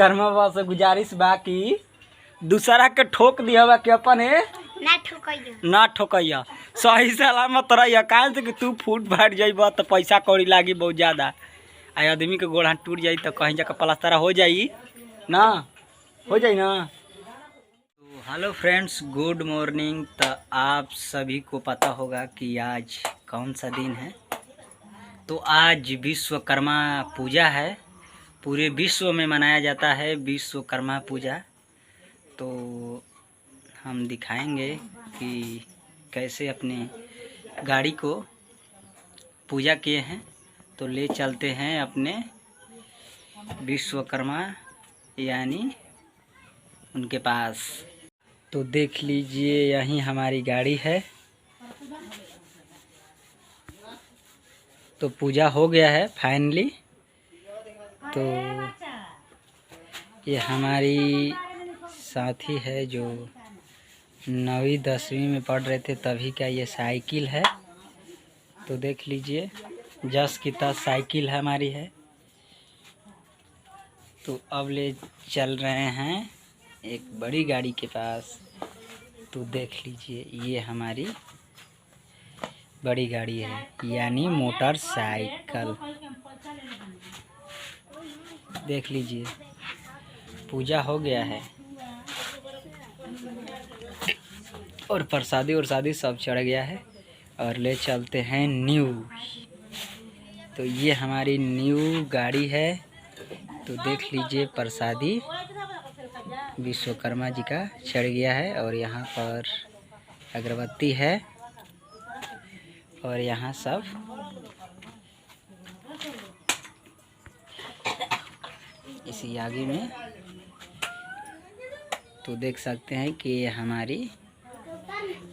विश्वकर्मा बाबा से गुजारिश बा कि दूसरा के ठोक दिया कि अपन ना ठोकैया सही सलामत रहिया। काहे से कि तू फूट फाट जाइब तो पैसा कौड़ी लागी बहुत ज़्यादा। आ आदमी के गोड़ हाथ टूट जाई तो कहीं जाकर प्लास्टर हो जाई ना, हो जाई ना। तो हेलो फ्रेंड्स, गुड मॉर्निंग। तो आप सभी को पता होगा कि आज कौन सा दिन है। तो आज विश्वकर्मा पूजा है, पूरे विश्व में मनाया जाता है विश्वकर्मा पूजा। तो हम दिखाएंगे कि कैसे अपने गाड़ी को पूजा किए हैं। तो ले चलते हैं अपने विश्वकर्मा यानी उनके पास। तो देख लीजिए यहीं हमारी गाड़ी है। तो पूजा हो गया है फाइनली। तो ये हमारी साथी है जो 9वीं 10वीं में पढ़ रहे थे तभी का ये साइकिल है। तो देख लीजिए जस की तस साइकिल हमारी है। तो अब ले चल रहे हैं एक बड़ी गाड़ी के पास। तो देख लीजिए ये हमारी बड़ी गाड़ी है यानी मोटरसाइकिल। देख लीजिए पूजा हो गया है और प्रसादी उरसादी सब चढ़ गया है और ले चलते हैं न्यू। तो ये हमारी न्यू गाड़ी है। तो देख लीजिए प्रसादी विश्वकर्मा जी का चढ़ गया है और यहाँ पर अगरबत्ती है और यहाँ सब इसी आगे में। तो देख सकते हैं कि ये हमारी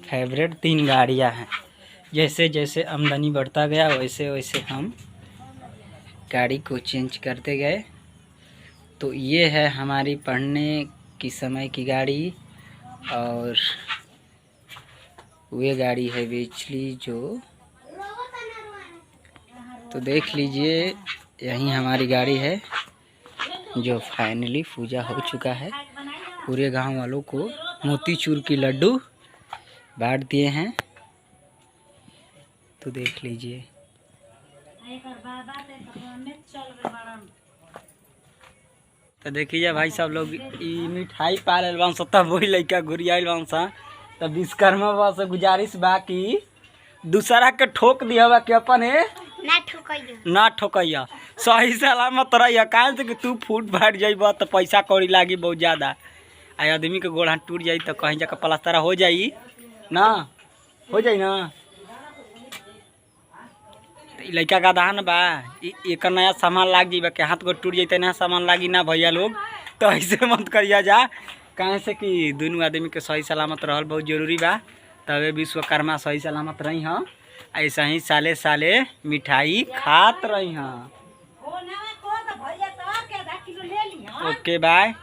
फेवरेट 3 गाड़ियाँ हैं। जैसे जैसे आमदनी बढ़ता गया वैसे वैसे हम गाड़ी को चेंज करते गए। तो ये है हमारी पढ़ने की समय की गाड़ी और वे गाड़ी है बिजली जो। तो देख लीजिए यही हमारी गाड़ी है जो फाइनली पूजा हो चुका है। पूरे गांव वालों को मोतीचूर की लड्डू बांट दिए हैं। तो देख लीजिए तो देखिए भाई सब लोग मिठाई पा ले तब वही लड़का घुरियाल बांसा। तो विश्वकर्मा बाबा से गुजारिश बा कि दूसरा के ठोक दिया कि अपन ना ठोकैया सही सलामत रहिया। काहे से कि तू फूट फाट जाइब तो पैसा कौड़ी लागी बहुत ज़्यादा। आ आदमी के गोड़ हाथ टूट जाई तो कहीं जाकर प्लास्टर हो जाई ना, हो जाई ना। लड़का का दहान बा एक नया सामान लाग जाइबा के हाथ को टूट जाते नया सामान लागी ना भैया लोग। तो ऐसे मत करिया जा। कहे से कि दोनों आदमी के सही सलामत रहल बहुत जरूरी बा। तबे विश्वकर्मा सही सलामत रही हाँ। ऐसा ही साले साले मिठाई खात रही हाँ। Okay bye.